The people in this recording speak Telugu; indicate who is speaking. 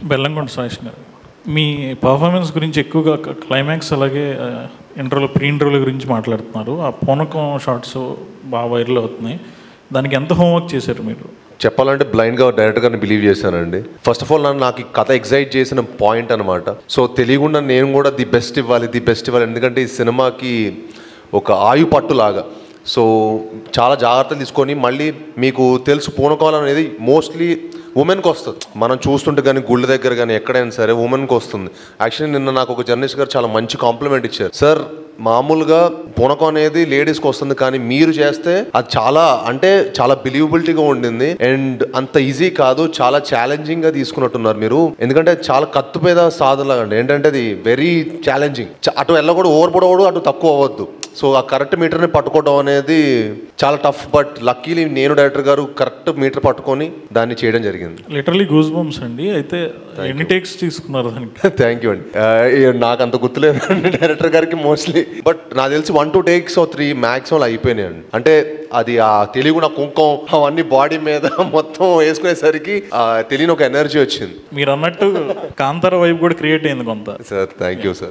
Speaker 1: బెల్లంకొండ సురేష్ గారు, మీ పర్ఫార్మెన్స్ గురించి ఎక్కువగా క్లైమాక్స్ అలాగే ఇంటర్వ్యూలో ప్రీ ఇంటర్వ్యూల గురించి మాట్లాడుతున్నారు. ఆ పూనకం షార్ట్స్ బాగా వైరల్ అవుతున్నాయి. దానికి ఎంత హోంవర్క్ చేశారు మీరు?
Speaker 2: చెప్పాలంటే బ్లైండ్గా డైరెక్టర్ గారిని బిలీవ్ చేశానండి. ఫస్ట్ ఆఫ్ ఆల్ నాకు ఈ కథ ఎగ్జైట్ చేసిన పాయింట్ అనమాట. సో తెలియకుండా నేను కూడా ది బెస్ట్ ఇవ్వాలి. ఎందుకంటే ఈ సినిమాకి ఒక ఆయు పట్టులాగా. సో చాలా జాగ్రత్తలు తీసుకొని, మళ్ళీ మీకు తెలుసు పూనకాలం అనేది మోస్ట్లీ ఉమెన్కి వస్తుంది. మనం చూస్తుంటే కానీ గుళ్ళ దగ్గర కానీ ఎక్కడైనా సరే ఉమెన్కి వస్తుంది. యాక్చువల్లీ నిన్న నాకు ఒక జర్నలిస్ట్ గారు చాలా మంచి కాంప్లిమెంట్ ఇచ్చారు. సార్, మామూలుగా పూనకం అనేది లేడీస్కి వస్తుంది, కానీ మీరు చేస్తే అది చాలా బిలీవబిలిటీగా ఉండింది. అండ్ అంత ఈజీ కాదు, చాలా ఛాలెంజింగ్గా తీసుకున్నట్టున్నారు మీరు. ఎందుకంటే చాలా కత్తుపేద సాధనలాగా అండి. ఏంటంటే అది వెరీ ఛాలెంజింగ్. అటు వెళ్ళకూడదు, ఓవర్పడకూడదు, అటు తక్కువ అవ్వద్దు. సో ఆ కరెక్ట్ మీటర్ని పట్టుకోవడం అనేది చాలా టఫ్. బట్ లక్కీలీ నేను డైరెక్టర్ గారు కరెక్ట్ మీటర్ పట్టుకొని దాన్ని చేయడం జరిగింది.
Speaker 1: లిటరలీ గూస్ బంప్స్ అండి. అయితే ఎన్ని టేక్స్ తీసుకున్నారు దానికి?
Speaker 2: థ్యాంక్ యూ అండి. నాకు అంత గుర్తులేదు డైరెక్టర్ గారికి మోస్ట్లీ. బట్ నాకు తెలిసి 1-2 టేక్స్ 3 మ్యాక్సిమం అయిపోయినాయండి. అంటే అది ఆ తెలియని కుంకం అవన్నీ బాడీ మీద మొత్తం వేసుకునేసరికి తెలియని ఒక ఎనర్జీ వచ్చింది.
Speaker 1: మీరు అన్నట్టు కాంతార వైపు కూడా క్రియేట్ అయింది కొంత.
Speaker 2: Sir thank you sir.